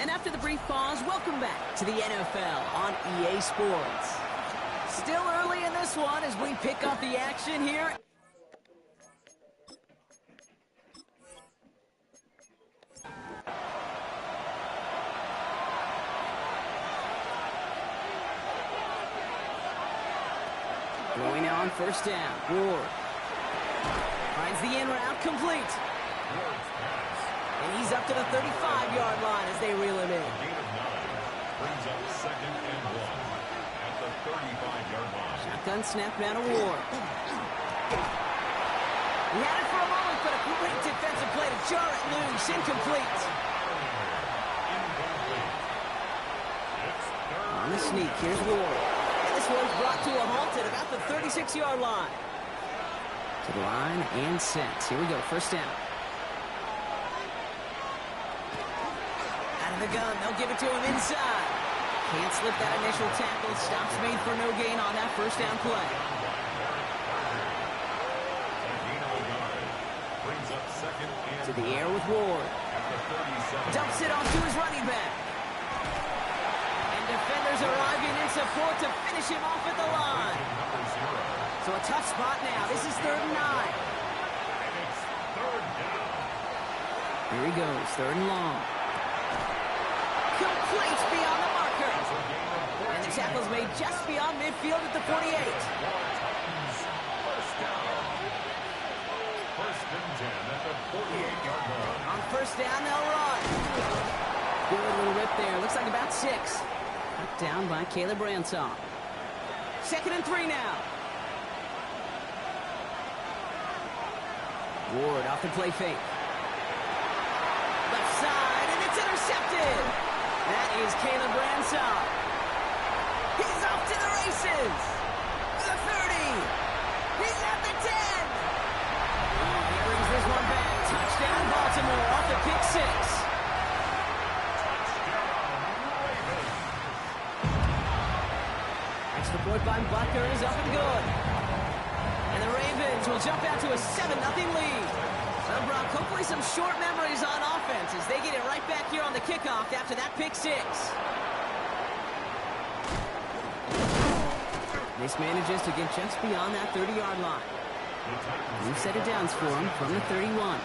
And after the brief pause, welcome back to the NFL on EA Sports. Still early in this one as we pick up the action here. Going on first down. Ward finds the in route complete. And he's up to the 35-yard line as they reel him in. Brings up 2nd and 1 at the 35-yard line. Shotgun snap down to Ward. He had it for a moment, but a great defensive play to jar it loose. Incomplete. On the sneak, here's Ward. This one's brought to a halt at about the 36-yard line. To the line and sent. Here we go, first down. Out of the gun, they'll give it to him inside. Can't slip that initial tackle. Stops made for no gain on that first down play. To the air with Ward. Dumps it off to his running back. Defenders arriving in support to finish him off at the line. So a tough spot now. This is 3rd and 9. Here he goes, 3rd and long. Complete beyond the marker. And the tackle's made just beyond midfield at the 48. First and 10 at the 48-yard line. On first down, they'll run. Good little rip there. Looks like about 6. Cut down by Caleb Ransom. 2nd and 3 now. Ward off the play fake. Left side, and it's intercepted. That is Caleb Ransom. He's off to the races. The 30. He's at the 10. Oh, he brings this one back. Touchdown Baltimore off the pick 6. The point by Butker is up and good. And the Ravens will jump out to a 7-0 lead. Well, Brock, hopefully some short memories on offense as they get it right back here on the kickoff after that pick 6. This manages to get just beyond that 30-yard line. New set of downs for him from the 31.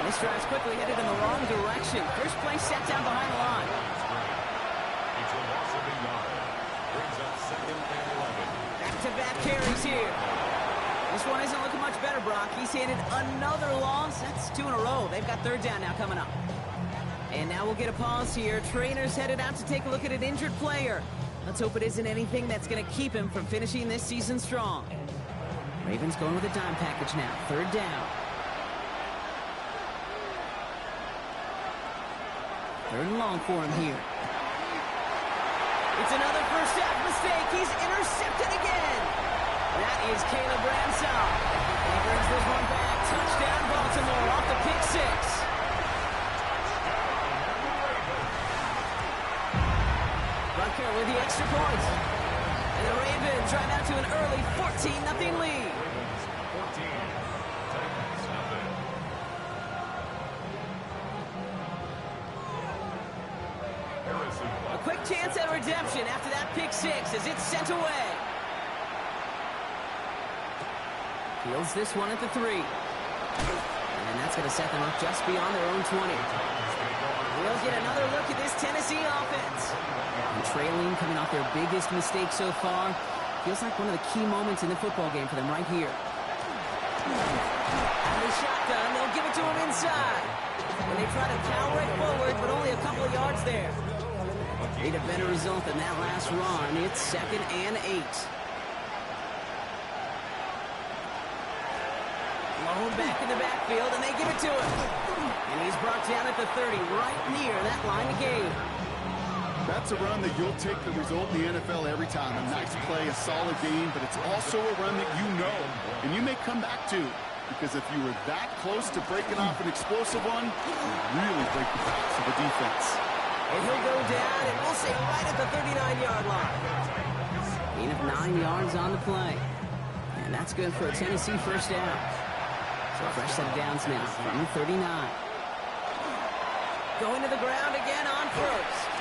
This drive's quickly headed in the wrong direction. First play set down behind the line. It's a loss of a yard. Brings up 2nd and 11. Back-to-back carries here. This one isn't looking much better, Brock. He's handed another loss. That's 2 in a row. They've got 3rd down now coming up. And now we'll get a pause here. Trainer's headed out to take a look at an injured player. Let's hope it isn't anything that's going to keep him from finishing this season strong. Ravens going with a dime package now. 3rd down. 3rd and long for him here. It's another first half mistake. He's intercepted again. That is Caleb Ransom. He brings this one back. Touchdown Baltimore off the pick 6. Butker with the extra point. And the Ravens drive out to an early 14-0 lead. A quick chance at redemption after that pick 6 as it's sent away. Fields this one at the 3. And that's going to set them up just beyond their own 20. We'll get another look at this Tennessee offense. And trailing, coming off their biggest mistake so far. Feels like one of the key moments in the football game for them right here. And the shotgun, they'll give it to him inside. And they try to power it forward, but only a couple of yards there. Need a better result than that last run. It's 2nd and 8. Low back in the backfield, and they give it to him. And he's brought down at the 30, right near that line of game. That's a run that you'll take the result in the NFL every time. A nice play, a solid game, but it's also a run that you know, and you may come back to. Because if you were that close to breaking off an explosive one, you really break the backs of the defense. And he'll go down, and we'll say right at the 39-yard line. Gain of 9 yards on the play. And that's good for a Tennessee first down. So fresh set of downs now from the 39. Going to the ground again on first.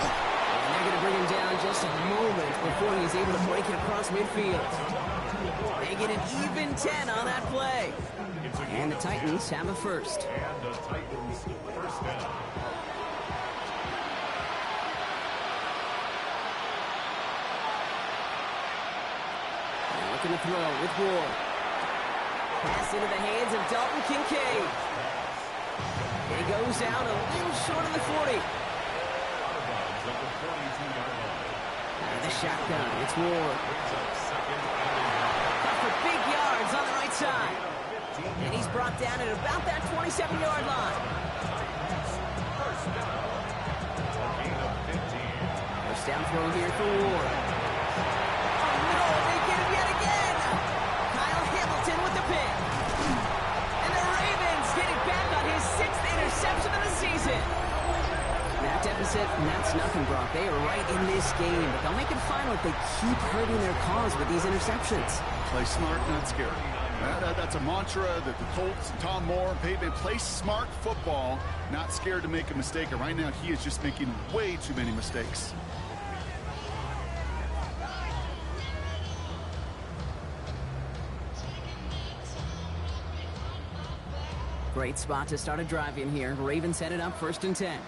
And they're going to bring him down just a moment before he's able to break it across midfield. They get an even 10 on that play. And the Titans have a first. And the Titans first down. Looking to throw with Ward. Pass into the hands of Dalton Kincaid. He goes down a little short of the 40. Out of the shotgun, it's Ward. Got for big yards on the right side. And he's brought down at about that 27-yard line. First down throw here for Ward. Oh, no, they get him yet again. Kyle Hamilton with the pick. And the Ravens get it back on his 6th interception of the season. That deficit, and that's nothing, Brock. They are right in this game, but they'll make it final if they keep hurting their cause with these interceptions. Play smart, not scary. That's a mantra that the Colts, Tom Moore, and Peyton play smart football, not scared to make a mistake. And right now, he is just making way too many mistakes. Great spot to start a drive in here. Ravens set it up 1st and 10.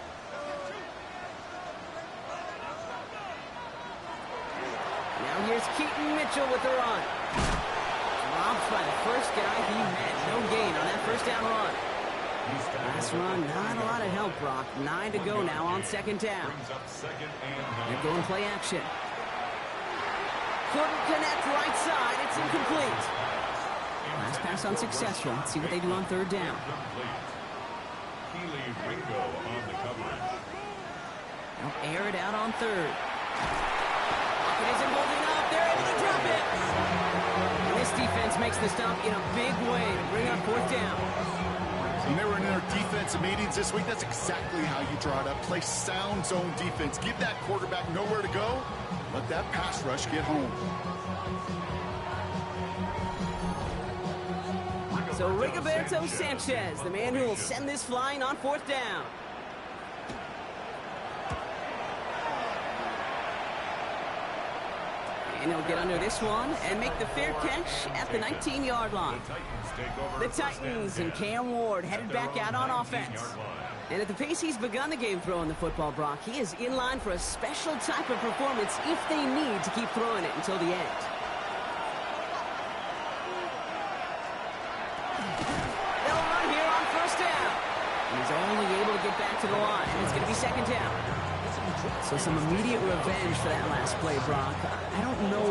Now here's Keaton Mitchell with the run. Dropped by the first guy he met. No gain on that first down run. Last run, not a lot of help, Brock. 9 to go now on 2nd down. They're going play action. Couldn't connect right side. It's incomplete. Last pass unsuccessful. Let's see what they do on 3rd down. They'll air it out on 3rd. It isn't holding up. They're able to drop it. And this defense makes the stop in a big way to bring up 4th down. When they were in their defensive meetings this week, that's exactly how you draw it up. Play sound zone defense. Give that quarterback nowhere to go. Let that pass rush get home. So Rigoberto Sanchez, the man who will send this flying on 4th down. And he'll get under this one and make the fair catch at the 19-yard line. The Titans and Cam Ward headed back out on offense. And at the pace he's begun the game throwing the football, Brock, he is in line for a special type of performance if they need to keep throwing it until the end. They'll run here on 1st down. He's only able to get back to the line, and it's going to be 2nd down. So some immediate revenge for that last play, Brock. I don't know.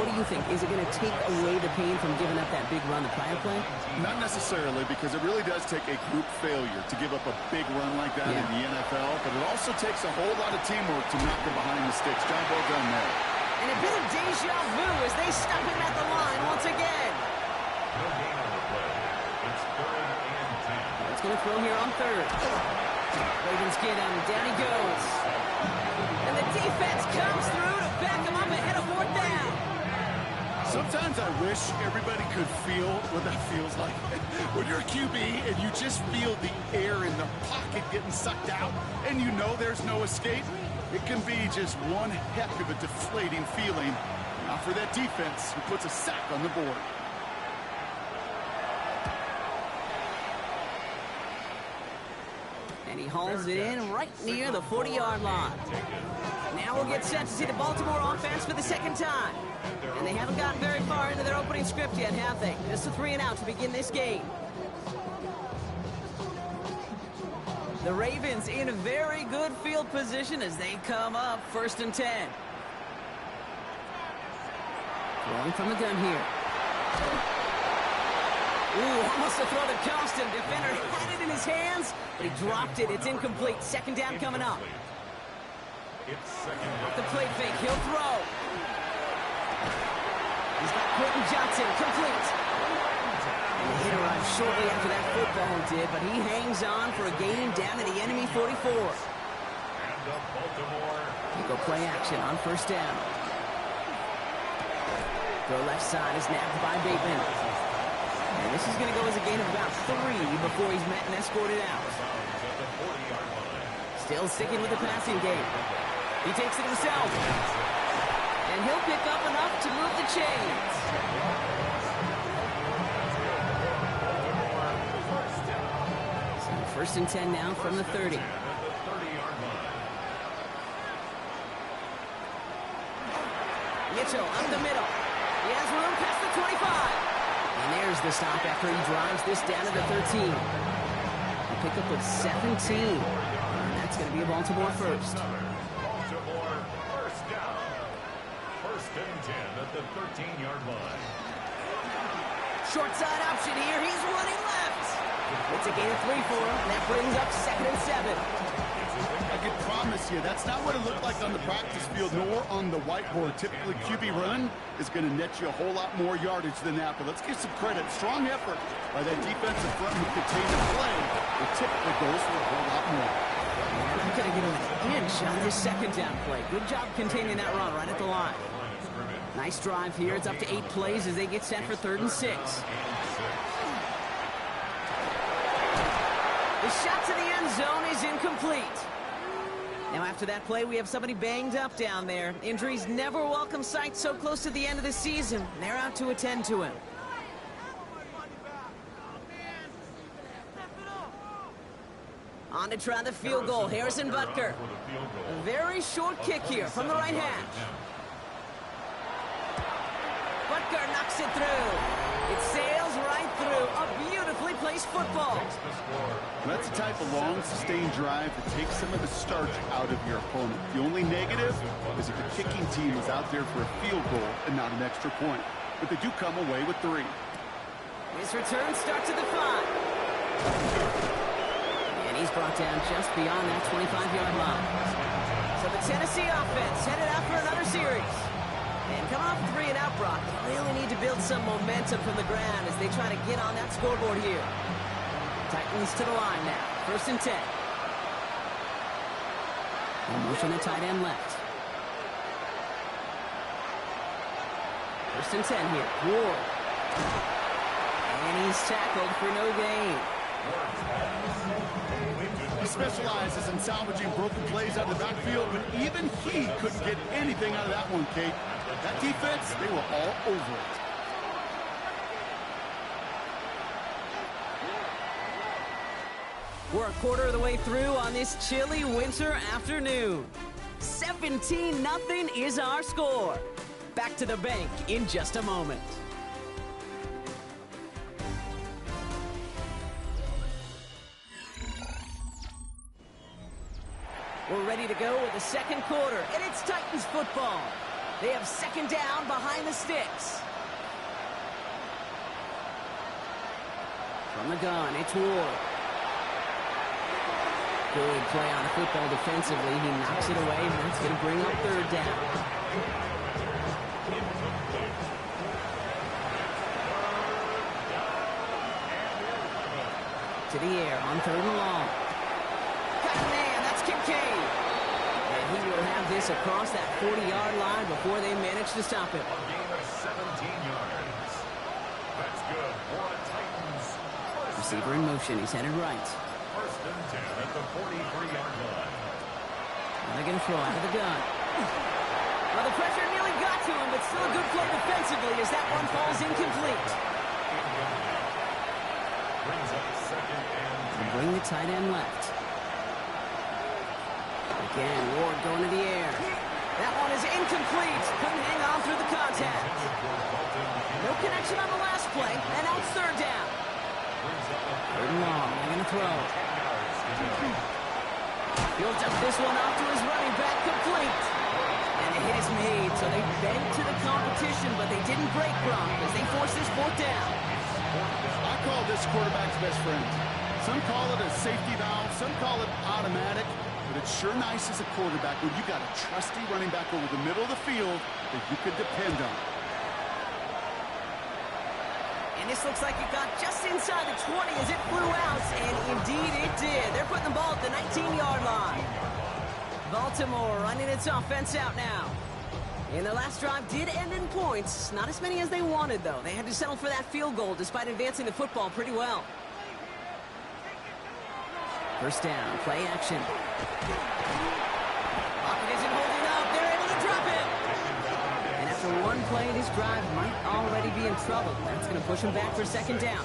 What do you think? Is it going to take away the pain from giving up that big run the prior play? Not necessarily, because it really does take a group failure to give up a big run like that in the NFL. But it also takes a whole lot of teamwork to knock them behind the sticks. Job well done there. And a bit of deja vu as they stop him at the line once again. No gain on the play. It's 3rd and 10. It's going to throw here on 3rd. Ravens get him. Down he goes. And the defense comes through to back him up ahead of 4th down. Sometimes I wish everybody could feel what that feels like. When you're a QB and you just feel the air in the pocket getting sucked out and you know there's no escape, it can be just one heck of a deflating feeling. Now for that defense who puts a sack on the board. And he hauls it in right near the 40-yard line. Now we'll get set to see the Baltimore offense for the 2nd time. And they haven't gotten very far into their opening script yet, have they? Just a 3-and-out to begin this game. The Ravens in a very good field position as they come up 1st and 10. Throwing from the gun here. Ooh, almost a throw that cost him. Defender had it in his hands, but he dropped it. It's incomplete. 2nd down coming up. Off the plate fake, he'll throw. He's got Quentin Johnson, complete. And the hit arrived shortly after that football did, but he hangs on for a gain down to the enemy 44. They go play action on 1st down. Go left side is nabbed by Bateman. And this is going to go as a gain of about 3 before he's met and escorted out. Still sticking with the passing game. He takes it himself. And he'll pick up enough to move the chains. So first and 10 now from the 30. Mitchell up the middle. He has room past the 25. And there's the stop after he drives this down to the 13. A pickup of 17. And that's going to be a Baltimore first. Baltimore first down. First and 10 at the 13-yard line. Short side option here. He's running left. It's a gain of 3 for him. And that brings up 2nd and 7. I can promise you, that's not what it looked like on the practice field, nor on the whiteboard. Typically, QB run is going to net you a whole lot more yardage than that. But let's give some credit. Strong effort by that defensive front who contained the play. It typically goes for a whole lot more. I'm going to get an inch on this 2nd down play. Good job containing that run right at the line. Nice drive here. It's up to 8 plays as they get set for 3rd and 6. The shot to the end zone is incomplete. Now after that play, we have somebody banged up down there. Injuries never a welcome sight so close to the end of the season. They're out to attend to him. On to try the field goal. Harrison Butker. A very short kick here from the right hash. Butker knocks it through. It sails right through. A beautifully placed football. That's the type of long, sustained drive that takes some of the starch out of your opponent. The only negative is if the kicking team is out there for a field goal and not an extra point. But they do come away with 3. His return starts at the 5. And he's brought down just beyond that 25-yard line. So the Tennessee offense headed out for another series. And coming off 3 and out, Brock, they really need to build some momentum from the ground as they try to get on that scoreboard here. Titans to the line now. 1st and 10. And motion the tight end left. 1st and 10 here. Ward. And he's tackled for no gain. He specializes in salvaging broken plays out of the backfield, but even he couldn't get anything out of that one, Kate. That defense, they were all over it. We're a quarter of the way through on this chilly winter afternoon. 17-0 is our score. Back to the bank in just a moment. We're ready to go with the 2nd quarter, and it's Titans football. They have 2nd down behind the sticks. From the gun, it's Ward. Good play on the football defensively. He knocks it away, and that's going to bring up 3rd down. To the air on 3rd and long. Got a man, that's Kincaid. And he will have this across that 40-yard line before they manage to stop him. A gain of 17 yards. That's good for a Titans. Receiver in motion. He's headed right. 1st and 10 at the 43-yard line. And they're going to throw out of the gun. Well, the pressure nearly got to him, but still a good play defensively as that one falls incomplete. Brings up 2nd and 10. Bring the tight end left. Again, Ward going to the air. That one is incomplete. Couldn't hang on through the contact. No connection on the last play, and now it's 3rd down. 3rd and long. They're going to throw. Builds up this one off to his running back, complete. And the hit is made, so they bent to the competition, but they didn't break Gronk as they force this 4th down. I call this quarterback's best friend. Some call it a safety valve, some call it automatic, but it's sure nice as a quarterback when you got a trusty running back over the middle of the field that you could depend on. And this looks like it got just inside the 20 as it flew out, and indeed it did. They're putting the ball at the 19-yard line. Baltimore running its offense out now. And their last drive did end in points. Not as many as they wanted, though. They had to settle for that field goal despite advancing the football pretty well. First down, play action. Pocket isn't holding up. They're able to drop it. And after one play, this drive might already be in trouble. That's going to push them back for second down.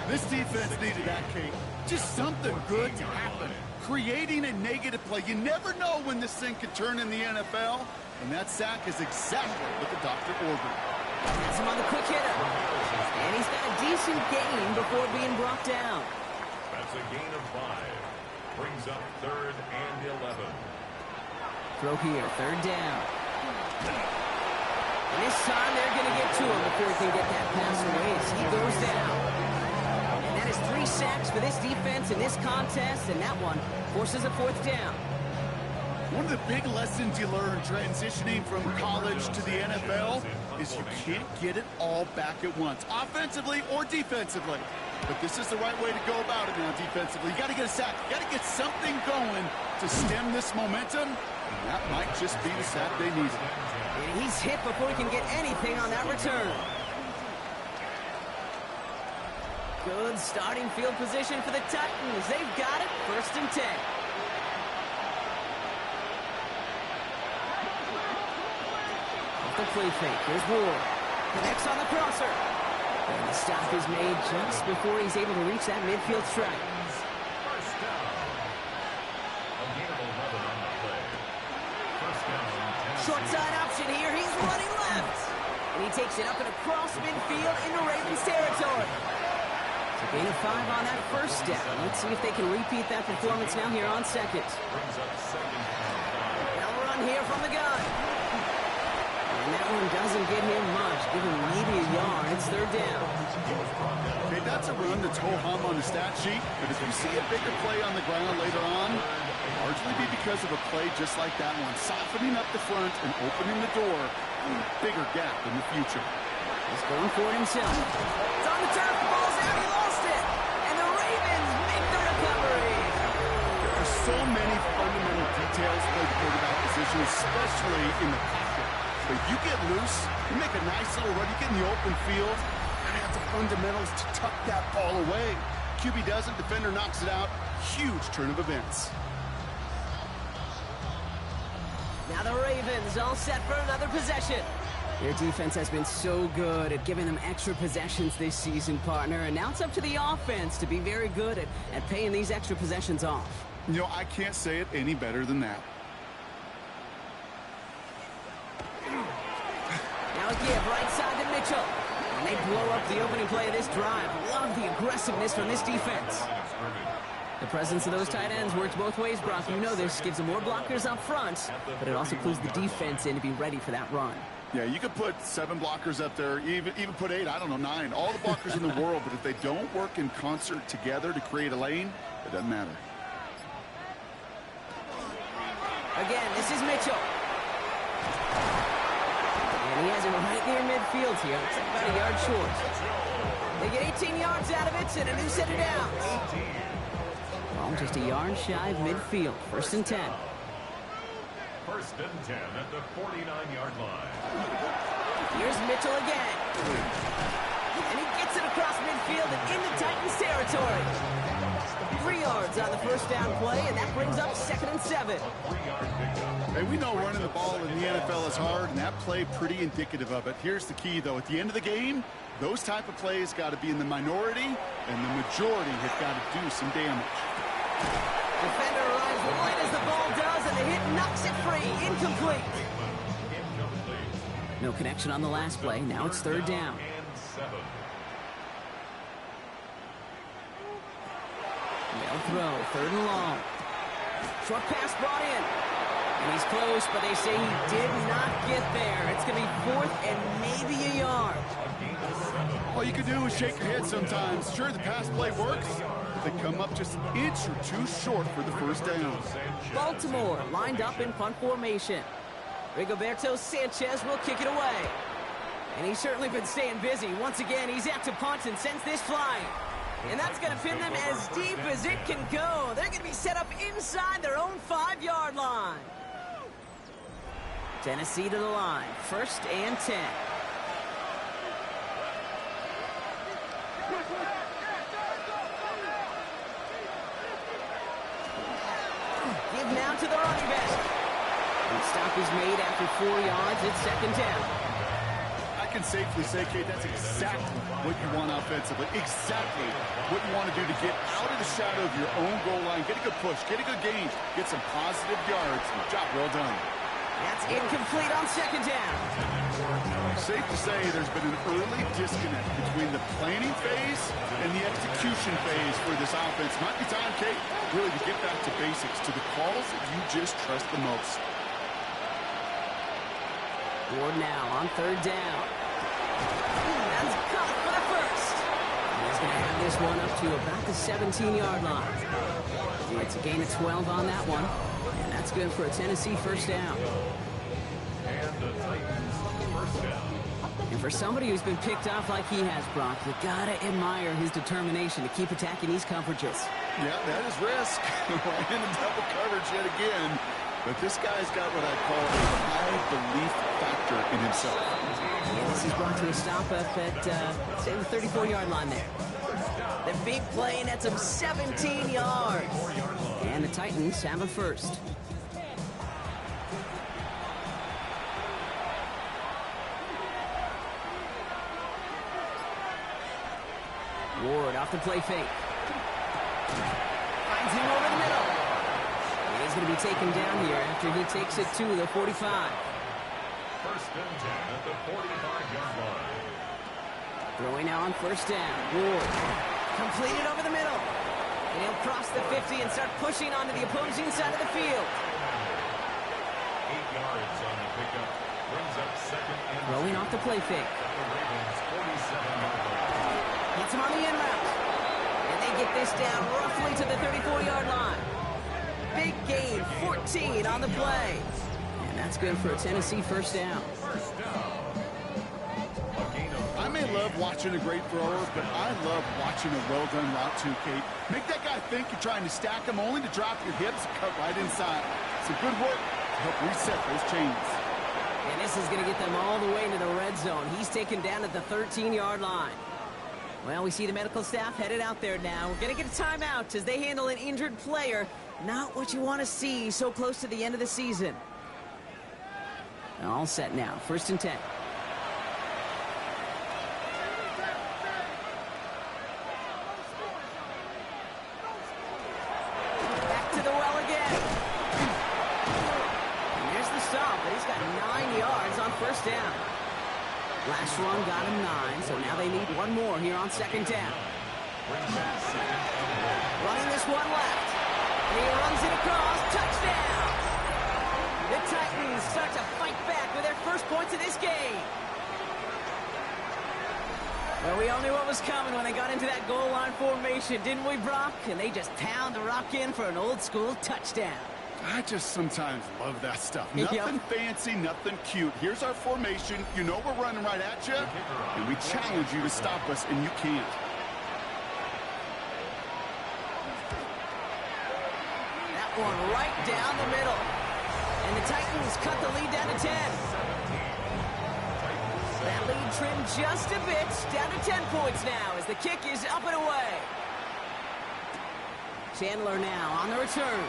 This defense needed that, Kate. Just something good to happen. Creating a negative play. You never know when this thing could turn in the NFL. And that sack is exactly what the doctor ordered. That's him on the quick hitter. And he's got a decent gain before being brought down. That's a gain of 5. Brings up 3rd and 11. Throw here, third down. And this time they're going to get to him before he can get that pass away as he goes down. And that is 3 sacks for this defense in this contest, and that one forces a 4th down. One of the big lessons you learn transitioning from college to the NFL is you can't get it all back at once, offensively or defensively. But this is the right way to go about it now defensively. You got to get a sack. You got to get something going to stem this momentum, and that might just be the sack they needed. And he's hit before he can get anything on that return. Good starting field position for the Titans. They've got it, 1st and 10. The play fake. Here's Ward. Connects on the crosser. And the stop is made just before he's able to reach that midfield strike. First down. A gain of 11 on the play. First down. Short side option here. He's running left. And he takes it up and across midfield into Ravens territory. So gain of 5 on that first down. Let's see if they can repeat that performance now here on second. Brings up 2nd and 5. Now run here from the gun. And that one doesn't get him much. Give him maybe a yard. It's 3rd down. Okay, that's a run that's ho-hum on the stat sheet, but if you see a bigger play on the ground later on, it'll largely be because of a play just like that one, softening up the front and opening the door for a bigger gap in the future. He's going for it himself. It's on the turf. The ball's out. He lost it. And the Ravens make the recovery. There are so many fundamental details for the quarterback position, especially in the pocket. But if you get loose, you make a nice little run, you get in the open field, you have the fundamentals to tuck that ball away. QB doesn't, defender knocks it out. Huge turn of events. Now the Ravens all set for another possession. Their defense has been so good at giving them extra possessions this season, partner. And now it's up to the offense to be very good at paying these extra possessions off. You know, I can't say it any better than that. Now a give right side to Mitchell. And they blow up the opening play of this drive. Love the aggressiveness from this defense. The presence of those tight ends works both ways, Brock. You know this. Gives them more blockers up front, but it also clues the defense in to be ready for that run. Yeah, you could put 7 blockers up there, even put 8, I don't know, 9. All the blockers in the world, but if they don't work in concert together to create a lane, it doesn't matter. Again, this is Mitchell. And he has it right near midfield here. Looks like about a yard short. They get 18 yards out of it and a new set of downs. Well, just a yard shy of midfield. 1st and 10. 1st and 10 at the 49-yard line. Here's Mitchell again. And he gets it across midfield and into Titans territory. 3 yards on the first down play, and that brings up 2nd and 7. Hey, we know running the ball in the NFL is hard, and that play pretty indicative of it. Here's the key, though. At the end of the game, those type of plays got to be in the minority, and the majority have got to do some damage. Defender arrives right as the ball does, and the hit knocks it free. Incomplete. No connection on the last play. Now it's 3rd down. They'll throw. 3rd and long. Short pass brought in. And he's close, but they say he did not get there. It's going to be 4th and maybe a yard. All you can do is shake your head sometimes. Sure, the pass play works, but they come up just an inch or 2 short for the 1st down. Baltimore lined up in punt formation. Rigoberto Sanchez will kick it away. And he's certainly been staying busy. Once again, he's out to punt and sends this flying. And that's going to pin them as deep as it can go. They're going to be set up inside their own 5-yard line. Tennessee to the line. 1st and 10. Give now to the running back. And stop is made after 4 yards. It's 2nd down. I can safely say, Kate, that's exactly what you want offensively. Exactly what you want to do to get out of the shadow of your own goal line, get a good push, get a good gain, get some positive yards. Job well done. That's incomplete on 2nd down. Safe to say there's been an early disconnect between the planning phase and the execution phase for this offense. Might be time, Kate, really to get back to basics, to the calls that you just trust the most. Ward now on 3rd down. That's caught for the 1st. And he's going to have this one up to about the 17-yard line. It's a gain of 12 on that one. And that's good for a Tennessee 1st down. And the Titans 1st down. And for somebody who's been picked off like he has, Brock, you gotta admire his determination to keep attacking these coverages. Yeah, that is risk. Right in the double coverage yet again. But this guy's got what I call a high belief factor in himself. And this is brought to a stop up at, say, the 34-yard line there. The big play, and that's him 17 yards. And the Titans have a 1st. Ward off the play fake. Finds him over the middle. And he's going to be taken down here after he takes it to the 45. 1st and 10 at the 45-yard line. Throwing now on 1st down. Ward completed over the middle. And he'll cross the 50 and start pushing onto the opposing side of the field. 8 yards on the pickup. Brings up 2nd and 2. Throwing off the play fake. The Ravens 47-yard line. Hits him on the in route. And they get this down roughly to the 34-yard line. Big gain, 14 on the play. And that's good for a Tennessee 1st down. I may love watching a great thrower, but I love watching a well-done route too, Kate. Make that guy think you're trying to stack him only to drop your hips and cut right inside. Some good work to help reset those chains. And this is going to get them all the way into the red zone. He's taken down at the 13-yard line. Well, we see the medical staff headed out there now. We're going to get a timeout as they handle an injured player. Not what you want to see so close to the end of the season. All set now. 1st and 10. Back to the well again. And there's the stop, but he's got 9 yards on 1st down. Last run got him 9, so now they need one more here on 2nd down. Running this one left. And he runs it across. Touchdown! The Titans start to fight back with their first points of this game. Well, we all knew what was coming when they got into that goal line formation, didn't we, Brock? And they just pound the rock in for an old-school touchdown. I just sometimes love that stuff. Nothing fancy, nothing cute. Here's our formation. You know we're running right at you, and we challenge you to stop us, and you can't. That one right down the middle. And the Titans cut the lead down to 10. That lead trimmed just a bit, down to 10 points now as the kick is up and away. Chandler now on the return.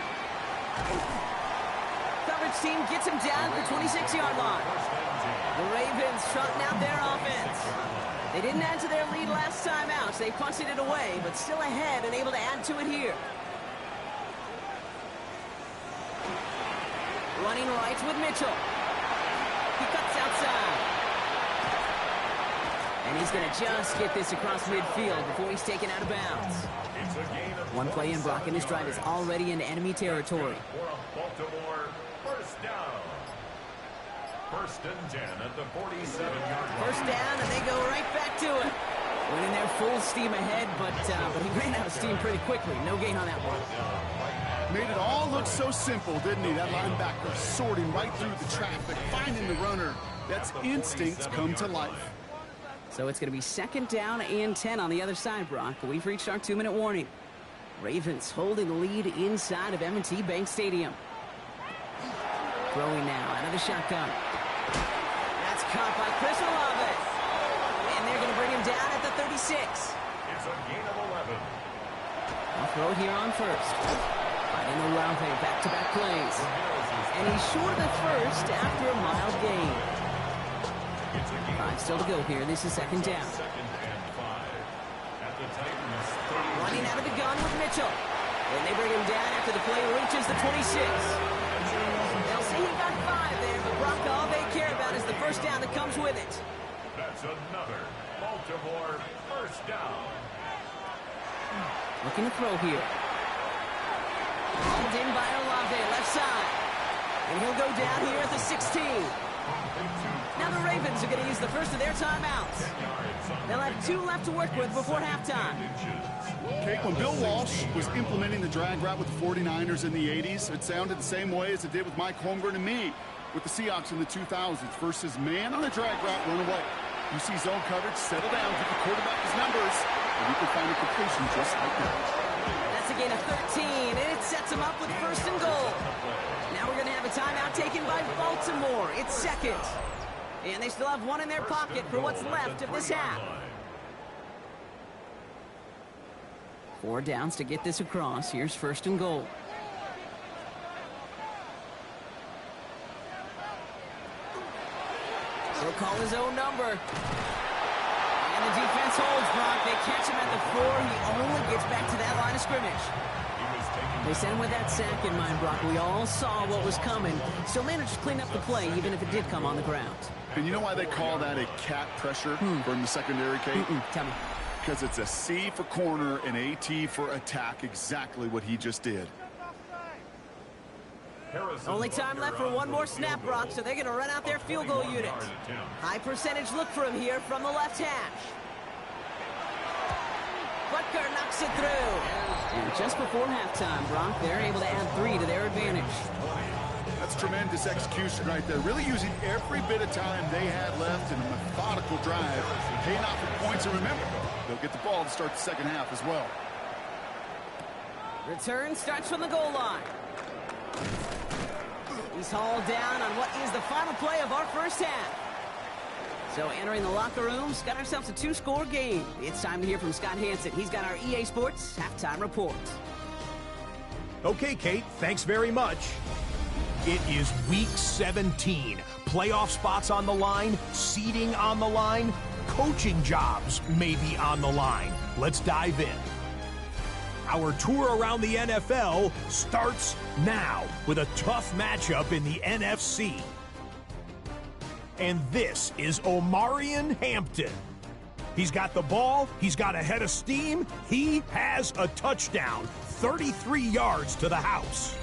Coverage team gets him down at the 26-yard line. The Ravens trotting out their offense. They didn't add to their lead last time out, so they punted it away, but still ahead and able to add to it here. Running right with Mitchell. He cuts outside. And he's going to just get this across midfield before he's taken out of bounds. One play in, Brock, and this drive is already into enemy territory. Baltimore 1st down. 1st and 10 at the 47-yard line. 1st down, and they go right back to it. Went in there full steam ahead, but he ran out of steam pretty quickly. No gain on that one. Made it all look so simple, didn't he? That linebacker sorting right through the traffic, finding the runner. That's instincts come to life. So it's going to be 2nd down and 10 on the other side, Brock. We've reached our 2-minute warning. Ravens holding the lead inside of M&T Bank Stadium. Throwing now out of the shotgun. That's caught by Chris Olave. And they're going to bring him down at the 36. It's a gain of 11. I'll throw it here on first. Finding Olave, back-to-back plays. And he's short of first after a mild gain. 5 still to go here. This is second down. Second and 5. At the Titans, 30. Running out of the gun with Mitchell. And they bring him down after the play reaches the 26. They'll say he got 5 there, but Brock, all they care about is the first down that comes with it. That's another Baltimore first down. Looking to throw here. Hauled in by Olave, left side. And he'll go down here at the 16. Now the Ravens are going to use the first of their timeouts. They'll have 2 left to work with before halftime. Kate, when Bill Walsh was implementing the drag route with the 49ers in the 80s, it sounded the same way as it did with Mike Holmgren and me with the Seahawks in the 2000s versus man on a drag route, run away. You see zone coverage, settle down, give the quarterback his numbers, and you can find a completion just like that. That's a gain of 13, and it sets him up with first and goal. Now we're going to have a timeout taken by Baltimore. It's second. And they still have 1 in their pocket for what's left of this half. 4 downs to get this across. Here's first and goal. He'll call his own number. And the defense holds, Brock. They catch him at the 4. He only gets back to that line of scrimmage. They sent him with that sack in mind, Brock. We all saw what was coming. Still managed to clean up the play, even if it did come on the ground. And you know why they call that a cat pressure from the secondary, Kate? Tell me. Because it's a C for corner and a T for attack, exactly what he just did. Only time left for 1 more snap, Brock, so they're going to run out their field goal unit. High percentage look for him here from the left hash. Butker knocks it through. And just before halftime, Brock, they're able to add 3 to their advantage. That's tremendous execution right there. Really using every bit of time they had left in a methodical drive. Paying off the points, and remember, they'll get the ball to start the second half as well. Return starts from the goal line. He's hauled down on what is the final play of our first half. So entering the locker rooms, got ourselves a 2-score game. It's time to hear from Scott Hansen. He's got our EA Sports halftime report. Okay, Kate, thanks very much. It is week 17. Playoff spots on the line, seeding on the line, coaching jobs may be on the line. Let's dive in. Our tour around the NFL starts now with a tough matchup in the NFC. And this is Omarion Hampton. He's got the ball, he's got a head of steam, he has a touchdown, 33 yards to the house.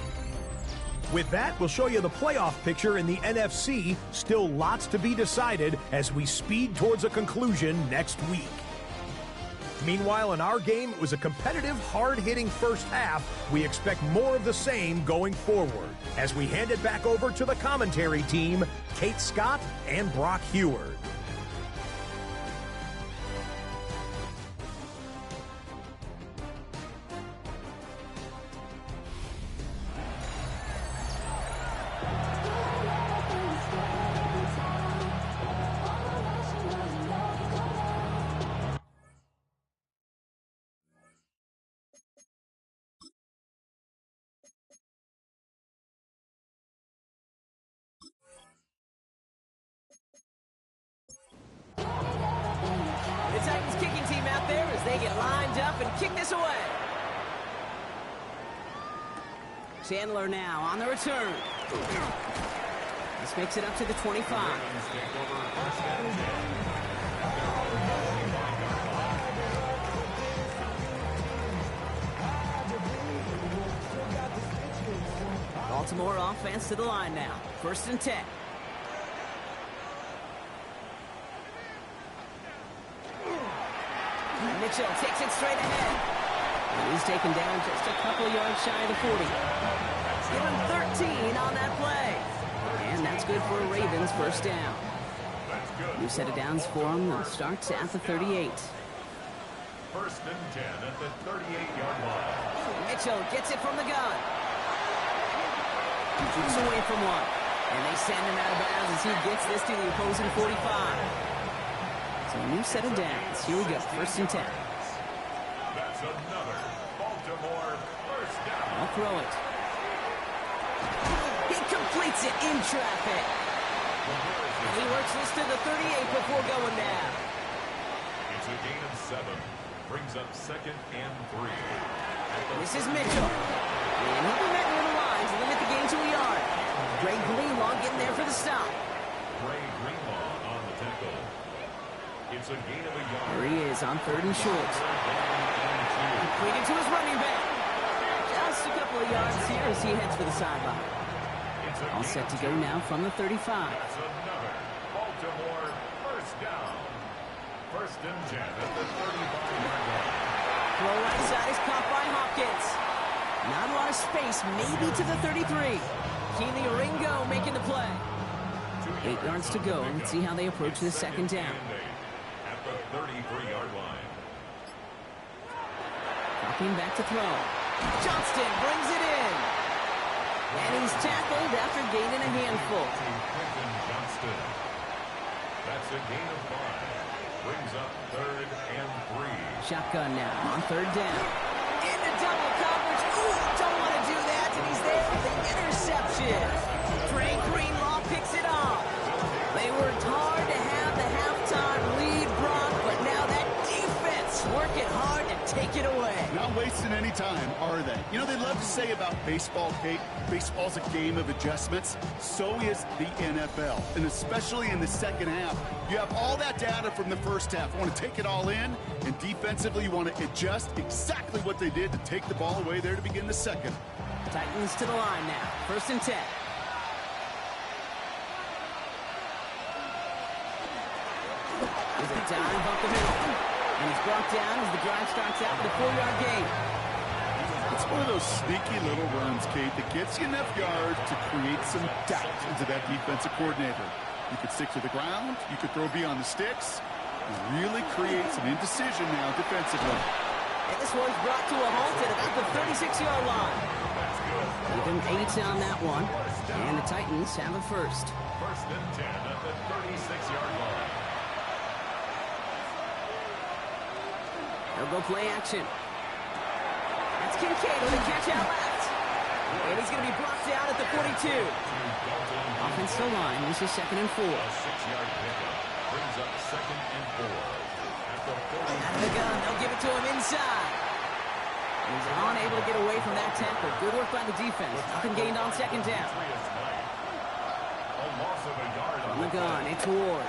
With that, we'll show you the playoff picture in the NFC. Still lots to be decided as we speed towards a conclusion next week. Meanwhile, in our game, it was a competitive, hard-hitting first half. We expect more of the same going forward. As we hand it back over to the commentary team, Kate Scott and Brock Heward. The Titans kicking team out there as they get lined up and kick this away. Chandler now on the return. This makes it up to the 25. Baltimore offense to the line now. 1st and 10. Mitchell takes it straight ahead. And he's taken down just a couple yards shy of the 40. Give him 13 on that play. And that's good for a Ravens first down. New set of downs for him. Starts at the 38. 1st and 10 at the 38-yard line. Mitchell gets it from the gun. He's away from one. And they send him out of bounds as he gets this to the opposing 45. So a new set of downs. Here we go, 1st and 10. That's another Baltimore first down. I'll throw it. He completes it in traffic. And he works this to the 38 before going down. It's a gain of 7. Brings up 2nd and 3. This is Mitchell. And he'll be right near the line to limit the gain to a yard. Gray Greenlaw getting there for the stop. Gray Greenlaw on the tackle. It's a gain of a yard. There he is on 3rd and short. Completed to his running back. Just a couple of yards here as he heads for the sideline. All set to go now from the 35. That's another Baltimore first down. 1st and 10 at the 35-yard line. Throw right side is caught by Hopkins. Not a lot of space, maybe to the 33. Keely Ringo making the play. 8 yards to go. Let's see how they approach the 2nd down. At the 33-yard line. Dropping back to throw. Johnston brings it in. And he's tackled after gaining a handful. Quentin Johnston. That's a gain of 5. Brings up 3rd and 3. Shotgun now on 3rd down. Into double coverage. Ooh, don't want to do that. And he's there for the interception. Dre Greenlaw picks it off. They worked hard to have the halftime lead, Brock, but now that defense working hard to take it away. Not wasting any time, are they? You know, they love to say about baseball, Kate, baseball's a game of adjustments. So is the NFL. And especially in the 2nd half, you have all that data from the 1st half. You want to take it all in, and defensively you want to adjust exactly what they did to take the ball away there to begin the 2nd. Titans to the line now. 1st and 10. There's a dive up the middle. And he's brought down as the drive starts out with a 4-yard gain. It's one of those sneaky little runs, Kate, that gets you enough yards to create some doubt into that defensive coordinator. You could stick to the ground. You could throw beyond the sticks. You really create some indecision now defensively. And this one's brought to a halt at about the 36-yard line. Give him 8 on that one. And the Titans have a 1st. 1st and 10 at the 36-yard line. They'll go play action. That's Kincaid with a catch out left. And he's going to be brought down at the 42. Offensive line, this is 2nd and 4. A 6-yard pickup brings up 2nd and 4. At the 40. Out of the gun, they'll give it to him inside. He's unable to get away from that tackle. Good work by the defense. Nothing gained on 2nd down. A loss of a yard On the gun, it's Ward.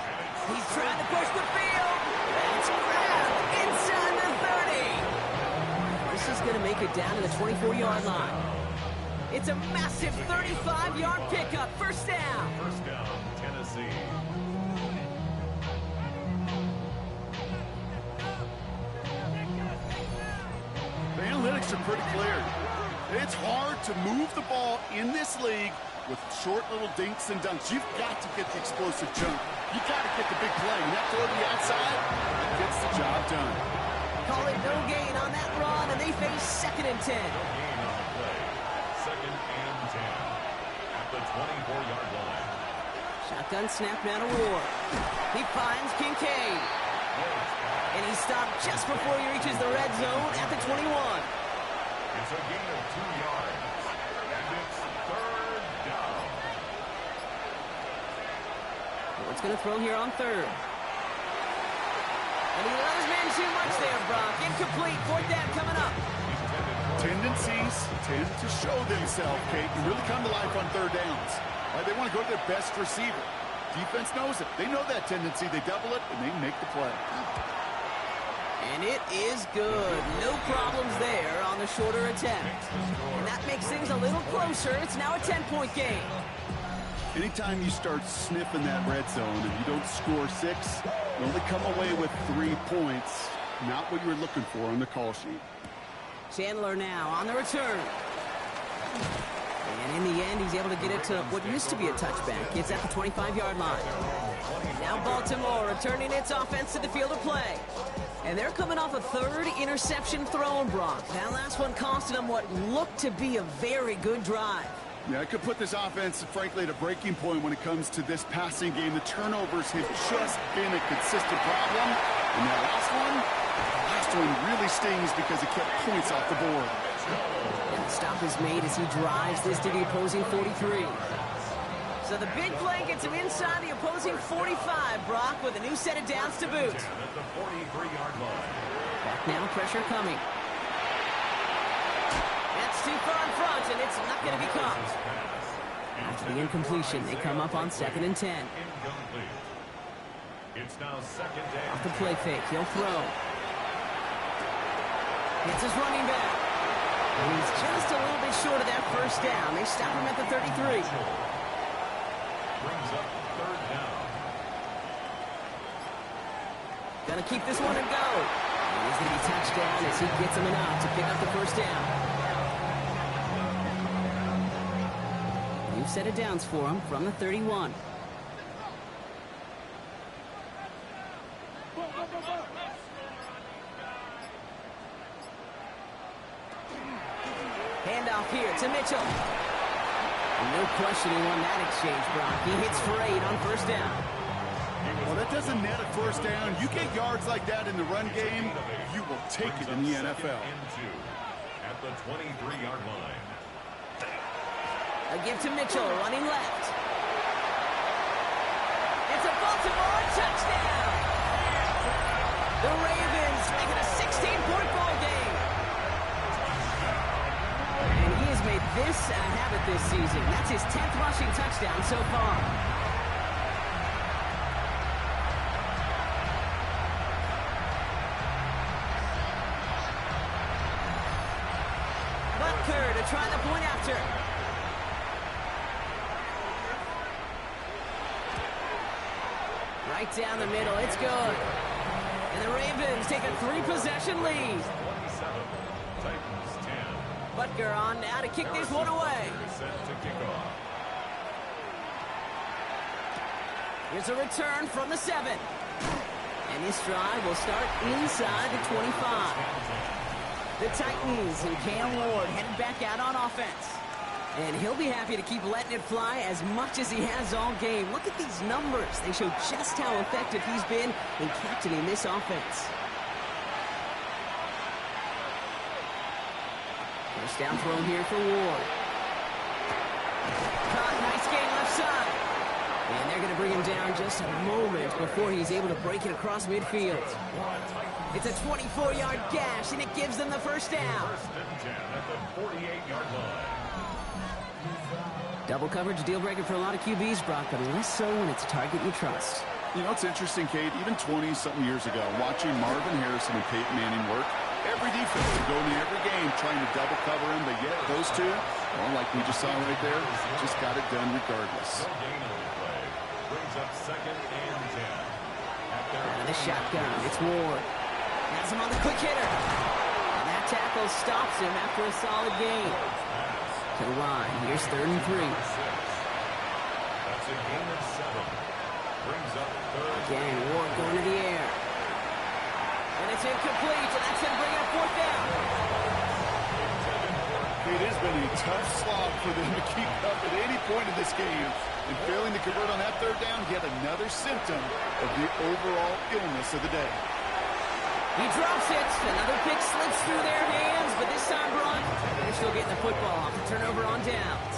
He's trying to push the field. That's grabbed inside the 30. This is going to make it down to the 24-yard line. It's a massive 35-yard pickup. 1st down. 1st down, Tennessee. The analytics are pretty clear. It's hard to move the ball in this league with short little dinks and dunks. You've got to get the explosive jump. You've got to get the big play. And that throw to the outside gets the job done. Call it no gain on that run, and they face 2nd and 10. No gain on the play. 2nd and 10 at the 24-yard line. Shotgun snap now to Ward. He finds Kincaid. And he's stopped just before he reaches the red zone at the 21. It's a gain of 2 yards. And it's 3rd down. Ward's going to throw here on 3rd. And he let his man too much there, Brock. Incomplete. 4th down coming up. Tendencies tend to show themselves, Kate, and really come to life on 3rd downs. They want to go to their best receiver. Defense knows it. They know that tendency. They double it, and they make the play. And it is good. No problems there on the shorter attempt. And that makes things a little closer. It's now a 10-point game. Anytime you start sniffing that red zone and you don't score 6, you only come away with 3 points. Not what you were looking for on the call sheet. Chandler now on the return. And in the end, he's able to get it to what used to be a touchback. It's at the 25-yard line. Now Baltimore returning its offense to the field of play. And they're coming off a 3rd interception thrown, Brock. That last one costed them what looked to be a very good drive. Yeah, I could put this offense, frankly, at a breaking point when it comes to this passing game. The turnovers have just been a consistent problem. And that last one really stings because it kept points off the board. And the stop is made as he drives this to the opposing 43. So the big play gets him inside the opposing 45, Brock, with a new set of downs to boot. At the 43-yard line. Back now, pressure coming. That's too far in front, and it's not going to be caught. After the incompletion, they come up on 2nd and 10. Incomplete. It's now 2nd down. Off the play fake, he'll throw. It's his running back. And he's just a little bit short of that first down. They stop him at the 33. Brings up 3rd down. Gonna keep this one and go. And he's gonna be touchdown as he gets him enough to pick up the first down. New set of downs for him from the 31. Handoff here to Mitchell. And no question he won that exchange, Brock. He hits for 8 on first down. Well, that doesn't net a first down. You get yards like that in the run game, you will take it in the NFL. At the 23-yard line. A give to Mitchell, running left. It's a Baltimore touchdown! The Ravens make it a 16-point ball game. And he has made this a habit this season. That's his 10th rushing touchdown so far. Butker to try the point after. Right down the middle, it's good. And the Ravens take a 3-possession lead. 27. Titans 10. Butker on now to kick this one away. Set to kick off. Here's a return from the 7. And this drive will start inside the 25. The Titans and Cam Ward headed back out on offense. And he'll be happy to keep letting it fly as much as he has all game. Look at these numbers. They show just how effective he's been in captaining this offense. First down thrown here for Ward. Caught, nice gain left side. And they're going to bring him down just a moment before he's able to break it across midfield. It's a 24-yard gash, and it gives them the first down. First and 10 at the 48-yard line. Double coverage, deal breaker for a lot of QBs, Brock, but less so when it's a target you trust. You know, it's interesting, Kate, even 20-something years ago, watching Marvin Harrison and Peyton Manning work, every defense would go into every game trying to double cover him, but yet those two, well, like we just saw right there, just got it done regardless. No gain on the play. Brings up 2nd and 10. Out of the shotgun, it's Ward. Has him on the quick hitter. And that tackle stops him after a solid gain. To the line, here's 3rd and 3. That's a gain of 7. Brings up 3rd. Again, Ward going to the air. And it's incomplete, and that's going to bring up 4th down. It has been a tough slog for them to keep up at any point in this game. And failing to convert on that 3rd down, yet another symptom of the overall illness of the day. He drops it. Another pick slips through their hands, but this time, Brock, they're still getting the football off the turnover on downs.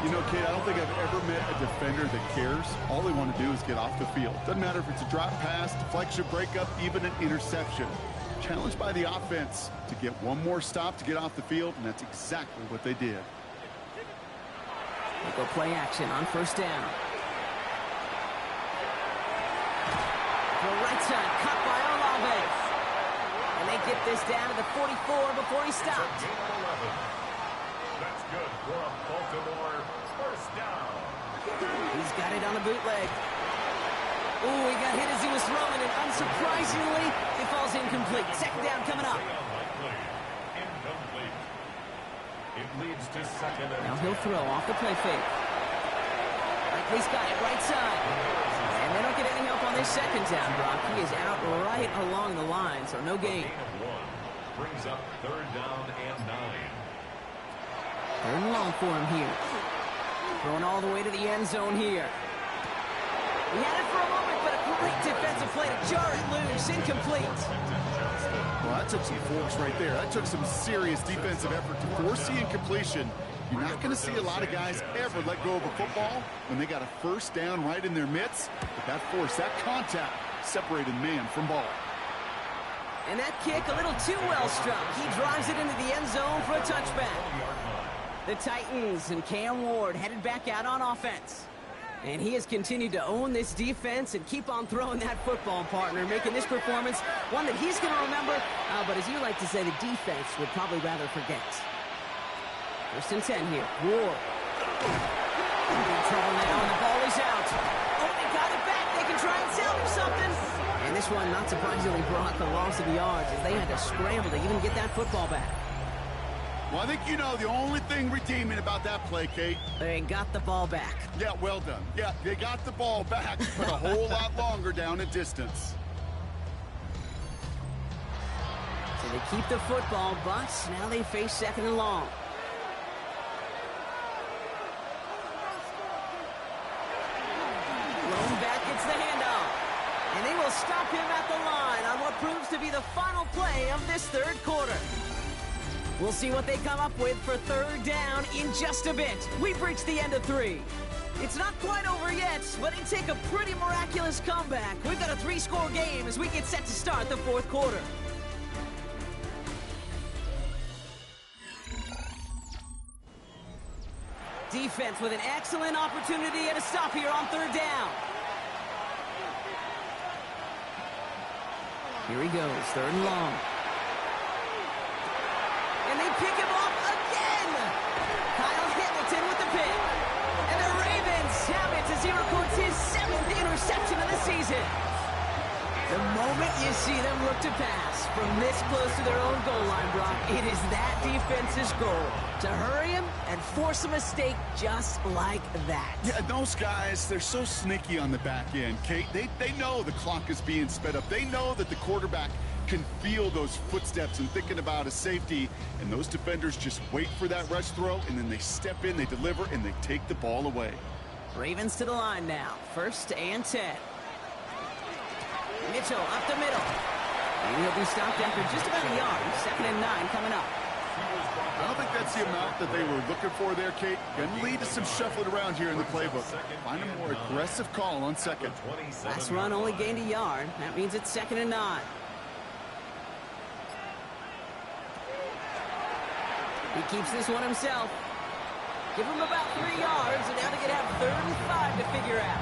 You know, kid, I don't think I've ever met a defender that cares. All they want to do is get off the field. Doesn't matter if it's a drop pass, deflection, breakup, even an interception. Challenged by the offense to get one more stop to get off the field, and that's exactly what they did. They go play action on first down. The right side, cut by Olave. And they get this down to the 44 before he stopped. Gain of 11. That's good for a Baltimore first down. He's got it on the bootleg. Ooh, he got hit as he was throwing, and unsurprisingly, it falls incomplete. 2nd down coming up. Incomplete. It leads to 2nd and 10. Now he'll throw off the play fake. Likely's got it right side. And they don't get any help on this 2nd down, Brock. He is out right along the line, so no gain. Gain of 1. Brings up 3rd down and 9. Third and long for him here. Throwing all the way to the end zone here. He had it for a moment, but a great defensive play to jar it loose. Incomplete. Well, that took some force right there. That took some serious defensive effort to force the incompletion. You're not going to see a lot of guys ever let go of a football when they got a first down right in their midst. But that force, that contact, separated man from ball. And that kick a little too well struck. He drives it into the end zone for a touchback. The Titans and Cam Ward headed back out on offense. And he has continued to own this defense and keep on throwing that football, partner, making this performance one that he's going to remember. But as you like to say, the defense would probably rather forget. First and 10 here. Ward. In big trouble now, and the ball is out. Oh, they got it back. They can try and salvage something. And this one, not surprisingly, brought the loss of the yards as they had to scramble to even get that football back. Well, I think you know the only thing redeeming about that play, Kate. They got the ball back. Yeah, well done. Yeah, they got the ball back, but a whole lot longer down a distance. So they keep the football, but now they face second and long. Lone back gets the handoff. And they will stop him at the line on what proves to be the final play of this third quarter. We'll see what they come up with for third down in just a bit. We've reached the end of 3. It's not quite over yet, but it'd take a pretty miraculous comeback. We've got a 3-score game as we get set to start the fourth quarter. Defense with an excellent opportunity and a stop here on third down. Here he goes, third and long. And they pick him off again. Kyle Hamilton with the pick. And the Ravens have it as he records his 7th interception of the season. The moment you see them look to pass from this close to their own goal line, Brock, it is that defense's goal. To hurry him and force a mistake just like that. Yeah, those guys, they're so sneaky on the back end, Kate. They know the clock is being sped up. They know that the quarterback can feel those footsteps and thinking about a safety, and those defenders just wait for that rush throw, and then they step in, they deliver, and they take the ball away. Ravens to the line now. First and 10. Mitchell up the middle. And he'll be stopped after just about a yard. Second and 9 coming up. I don't think that's the amount that they were looking for there, Kate. Going to lead to some shuffling around here in the playbook. Find a more aggressive call on second. Last run only gained a yard. That means it's second and 9. He keeps this one himself. Give him about 3 yards, and now they can have third and 5 to figure out.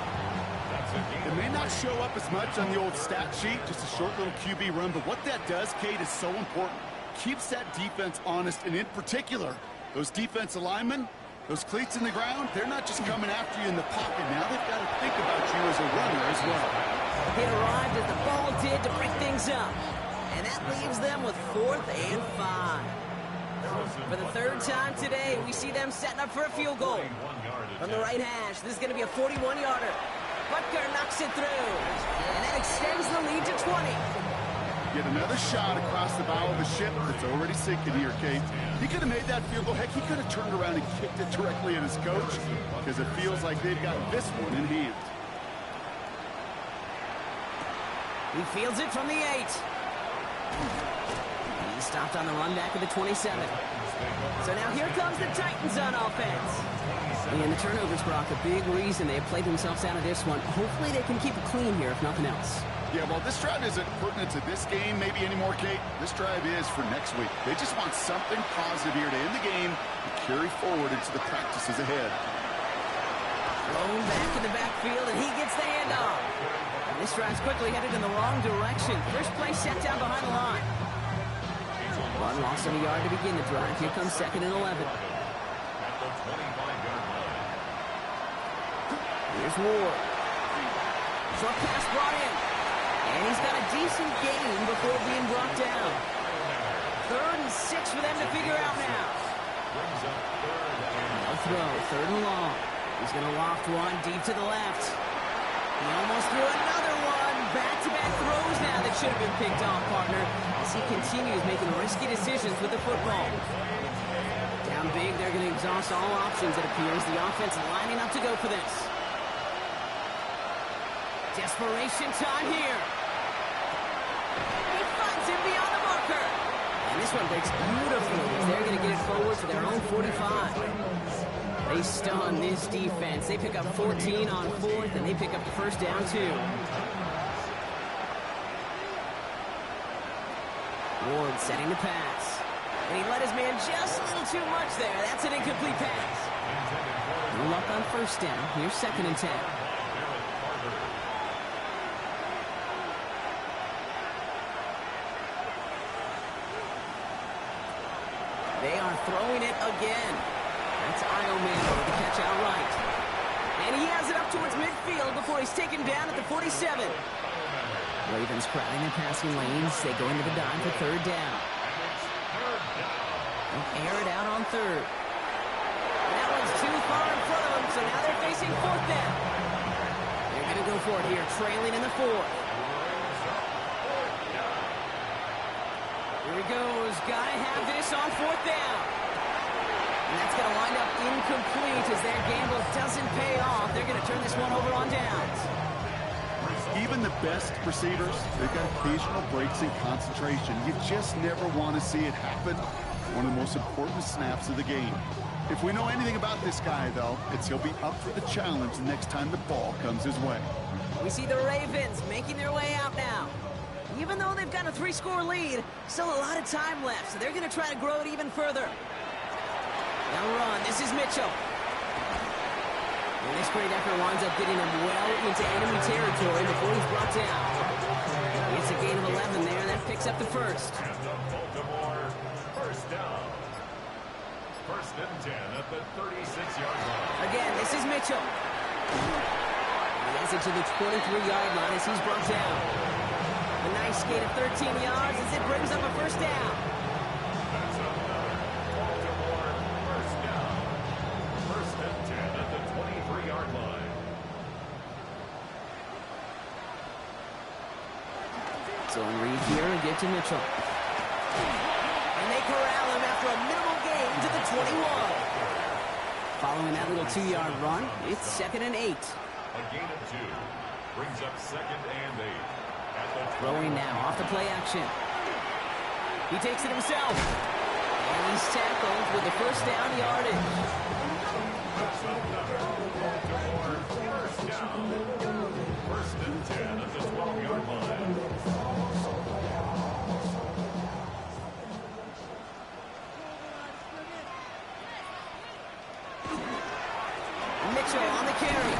It may not show up as much on the old stat sheet, just a short little QB run, but what that does, Kate, is so important. Keeps that defense honest, and in particular, those defensive linemen, those cleats in the ground, they're not just coming after you in the pocket. Now they've got to think about you as a runner as well. It arrived as the ball did to break things up. And that leaves them with 4th and 5. For the third time today, we see them setting up for a field goal. From the right hash, this is going to be a 41-yarder. Butker knocks it through. And that extends the lead to 20. Get another shot across the bow of a ship that's already sinking here, Kate. He could have made that field goal. Heck, he could have turned around and kicked it directly at his coach because it feels like they've got this one in hand. He fields it from the 8. He stopped on the run back of the 27. So now here comes the Titans on offense. And the turnovers, Brock, a big reason they have played themselves out of this one. Hopefully they can keep it clean here, if nothing else. Yeah, well, this drive isn't pertinent to this game maybe anymore, Kate. This drive is for next week. They just want something positive here to end the game and carry forward into the practices ahead. Thrown back in the backfield, and he gets the handoff. And this drive's quickly headed in the wrong direction. First play set down behind the line. One loss of a yard to begin the drive. Here comes second and 11. Here's Ward. Short pass brought in. And he's got a decent gain before being brought down. 3rd and 6 for them to figure out now. No throw, 3rd and long. He's going to loft one deep to the left. He almost threw another one. Back-to-back throws now that should have been picked off, partner, as he continues making risky decisions with the football. Down big, they're going to exhaust all options, it appears. The offense lining up to go for this. Desperation time here. He finds him beyond the marker. And this one breaks beautifully as they're going to get it forward to their own 45. They stun this defense. They pick up 14 on fourth, and they pick up the first down, too. Ward setting the pass. And he let his man just a little too much there. That's an incomplete pass. No luck on first down. Here's 2nd and 10. They are throwing it again. That's Ioman over the catch outright. And he has it up towards midfield before he's taken down at the 47. Ravens crowding their passing lanes. They go into the dime for 3rd down. They'll air it out on 3rd. That one's too far in front of them, so now they're facing 4th down. They're going to go for it here, trailing in the 4th. Here he goes. Gotta have this on 4th down. And that's going to wind up incomplete as their gamble doesn't pay off. They're going to turn this one over on downs. Even the best receivers, they've got occasional breaks in concentration. You just never want to see it happen. One of the most important snaps of the game. If we know anything about this guy, though, it's he'll be up for the challenge the next time the ball comes his way. We see the Ravens making their way out now. Even though they've got a 3-score lead, still a lot of time left, so they're going to try to grow it even further. Now run. This is Mitchell. And this great effort winds up getting him well into enemy territory before he's brought down. It's a gain of 11 there, and that picks up the first. And the Baltimore first down. 1st and 10 at the 36-yard line. Again, this is Mitchell. He has it to the 23-yard line as he's brought down. A nice gain of 13 yards as it brings up a first down. That's another Baltimore first down. 1st and 10 at the 23-yard line. So Reed here and give to Mitchell. And they corral him after a minimal gain to the 21. Following that little 2-yard run, it's 2nd and 8. A gain of 2 brings up 2nd and 8. Throwing now off the play action. He takes it himself. And he's tackled with the first down yardage. That's another Baltimore first down. 1st and 10 at the 12-yard line. Mitchell on the carry.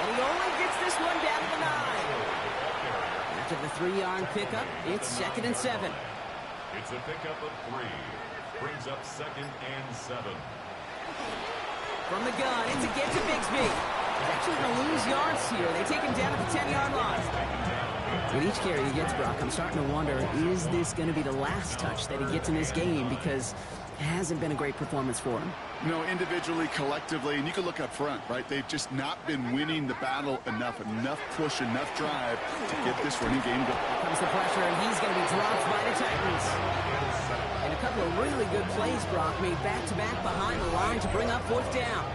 And he only gets this one down to the 9. After the 3-yard pickup, it's 2nd and 7. It's a pickup of 3. Brings up 2nd and 7. From the gun, it's a get to Bigsby. He's actually going to lose yards here. They take him down at the 10-yard line. With each carry he gets, Brock, I'm starting to wonder, is this going to be the last touch that he gets in this game? Because it hasn't been a great performance for him. No, individually, collectively, and you can look up front, right? They've just not been winning the battle enough push, enough drive to get this running game going. Here comes the pressure, and he's going to be dropped by the Titans. And a couple of really good plays, Brock, made back-to-back behind the line to bring up 4th down.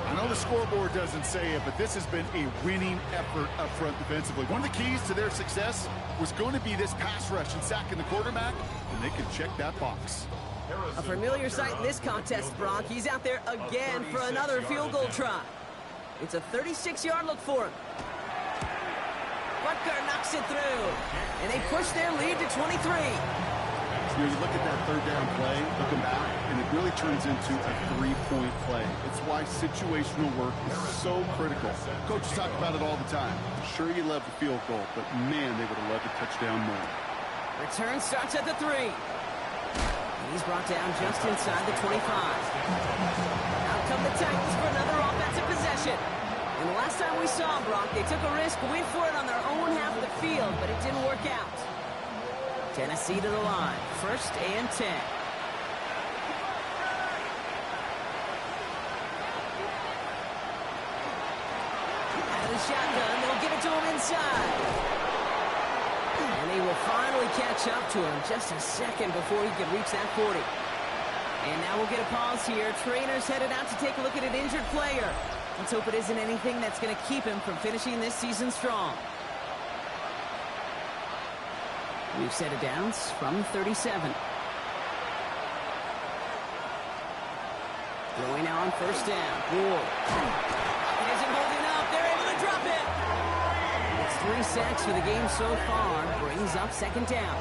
I know the scoreboard doesn't say it, but this has been a winning effort up front defensively. One of the keys to their success was going to be this pass rush and sacking the quarterback, and they can check that box. A familiar sight in this contest, Brock. He's out there again for another field goal try. It's a 36-yard look for him. Butker knocks it through, and they push their lead to 23. You look at that 3rd down play, looking back, and it really turns into a 3-point play. It's why situational work is so critical. Coaches talk about it all the time. Sure, you love the field goal, but man, they would have loved a touchdown more. Return starts at the 3. He's brought down just inside the 25. Out come the Titans for another offensive possession. And the last time we saw them, Brock, they took a risk, went for it on their own half of the field, but it didn't work out. Tennessee to the line, 1st and 10. the shotgun. They'll give it to him inside. And they will finally catch up to him just a second before he can reach that 40. And now we'll get a pause here. Trainers headed out to take a look at an injured player. Let's hope it isn't anything that's going to keep him from finishing this season strong. We've set it down from 37. Throwing now on first down. Ward. It isn't holding up. They're able to drop it. It's 3 sacks for the game so far. Brings up second down.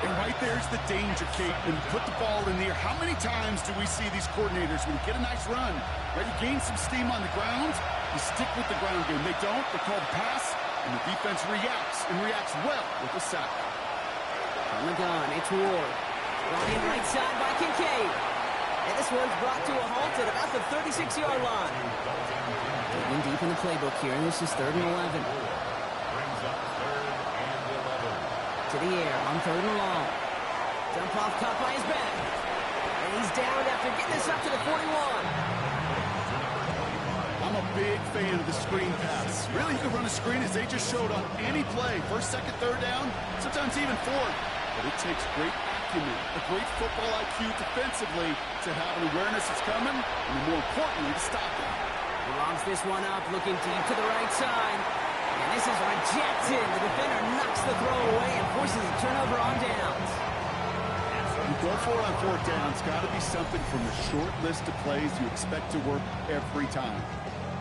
And right there's the danger, Kate. When you put the ball in the air, how many times do we see these coordinators, when you get a nice run, right, you gain some steam on the ground, you stick with the ground game. They don't, they call the pass, and the defense reacts, and reacts well with the sack. From the gun, it's Ward. Running right side by Kincaid. And this one's brought to a halt at about the 36-yard line. Digging deep in the playbook here, and this is 3rd and 11. To the air on 3rd and long. Jump off caught by his back. And he's down after getting this up to the 41. I'm a big fan of the screen pass. Really, you can run a screen as they just showed on any play. 1st, 2nd, 3rd down, sometimes even 4th. But it takes great acumen, a great football IQ defensively to have an awareness it's coming, and more importantly, to stop it. He logs this one up, looking deep to the right side. And this is rejected. The defender knocks the throw away and forces a turnover on downs. You go for it on 4th down. It's got to be something from the short list of plays you expect to work every time.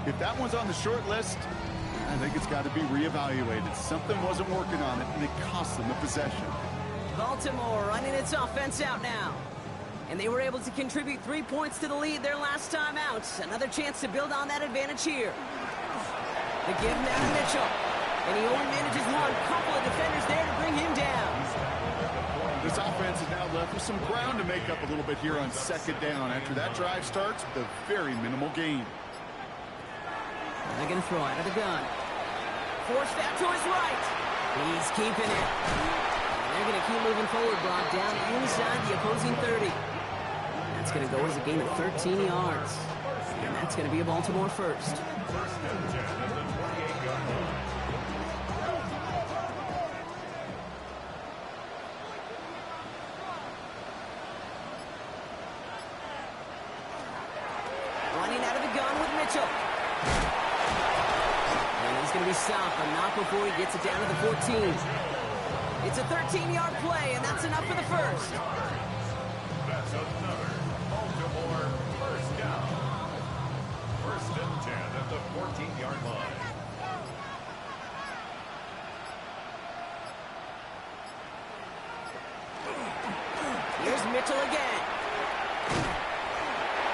If that one's on the short list, I think it's got to be reevaluated. Something wasn't working on it, and it cost them the possession. Baltimore running its offense out now. And they were able to contribute 3 points to the lead their last time out. Another chance to build on that advantage here. The give now to Mitchell. And he only manages one. Couple of defenders there to bring him down. This offense is now left with some ground to make up a little bit here on 2nd down. After that drive starts with a very minimal gain. They're going to throw out of the gun. Forced out to his right. He's keeping it. They're going to keep moving forward, Brock, down inside the opposing 30. That's going to go as a gain of 13 yards. And that's going to be a Baltimore first. Running out of the gun with Mitchell. And he's going to be stopped, but not before he gets it down to the 14. It's a 13-yard play, and that's enough for the first. That's another Baltimore first down. 1st and 10 at the 14-yard line. Here's Mitchell again.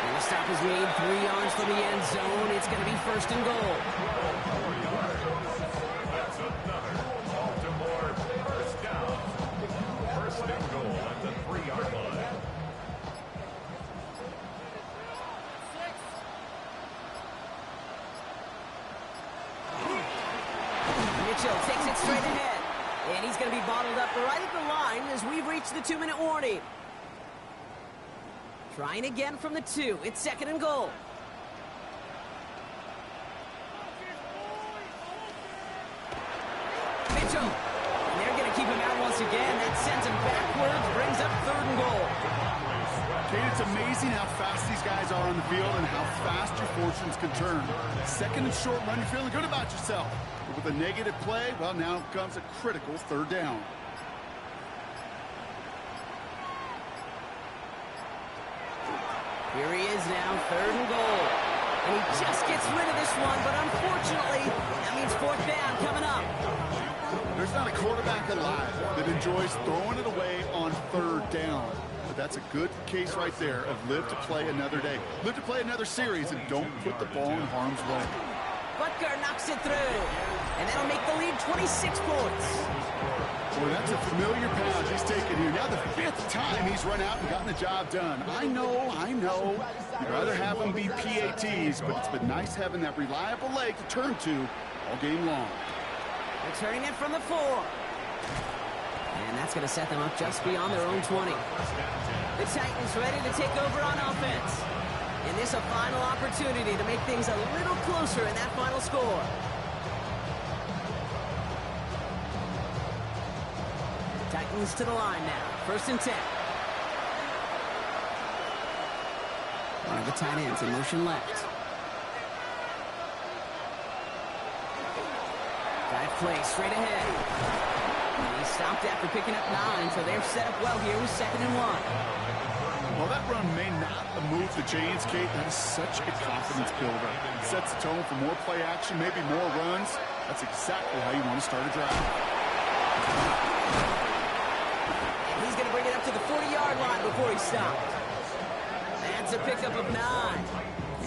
And the stop is made 3 yards from the end zone. It's going to be 1st and goal. That's another Baltimore first down. 1st and goal at the 3-yard line. Mitchell takes it straight ahead. And he's going to be bottled up right at the line as we've reached the 2-minute warning. Trying again from the 2. It's 2nd and goal. Mitchell. And they're going to keep him out once again. That sends him backwards, brings up 3rd and goal. Kate, it's amazing how fast these guys are on the field and how fast your fortunes can turn. 2nd and short run, you're feeling good about yourself. But with a negative play, well, now comes a critical 3rd down. Here he is now, 3rd and goal. And he just gets rid of this one, but unfortunately, that means 4th down coming up. There's not a quarterback alive that enjoys throwing it away on 3rd down. But that's a good case right there of live to play another day. Live to play another series and don't put the ball in harm's way. Butker knocks it through. And that'll make the lead 26 points. Boy, that's a familiar pound he's taken here. Now the 5th time he's run out and gotten the job done. I know. You'd rather have them be PATs, but it's been nice having that reliable leg to turn to all game long. Returning it from the 4. And that's going to set them up just beyond their own 20. The Titans ready to take over on offense. And this a final opportunity to make things a little closer in that final score. Titans to the line now. 1st and 10. One of the tight ends in motion left. Dive play straight ahead. And he stopped after picking up 9, so they're set up well here with 2nd and 1. Well, that run may not have moved the chains, Kate. That is such a confidence builder. It sets the tone for more play action, maybe more runs. That's exactly how you want to start a drive. And he's going to bring it up to the 40-yard line before he stopped. That's a pickup of 9.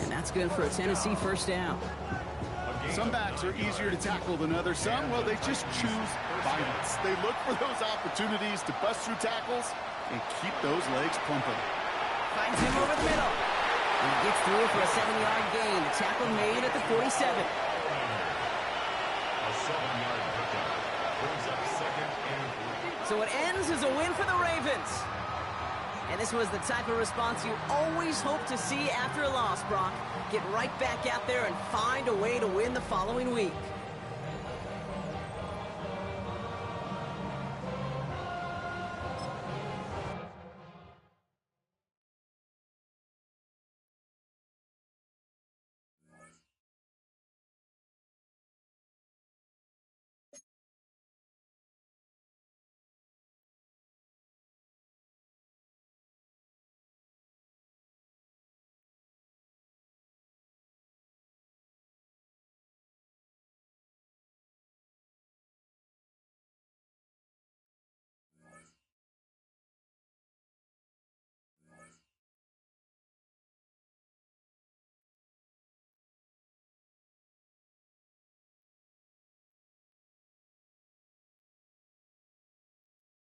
And that's good for a Tennessee 1st down. Some backs are easier to tackle than others. Some, well, they just choose violence. They look for those opportunities to bust through tackles and keep those legs pumping. Finds him over the middle. And he gets through for a 7-yard gain. The tackle made at the 47. A 7-yard pickup brings up 2nd and 3. So it ends as a win for the Ravens. And this was the type of response you always hope to see after a loss, Brock. Get right back out there and find a way to win the following week.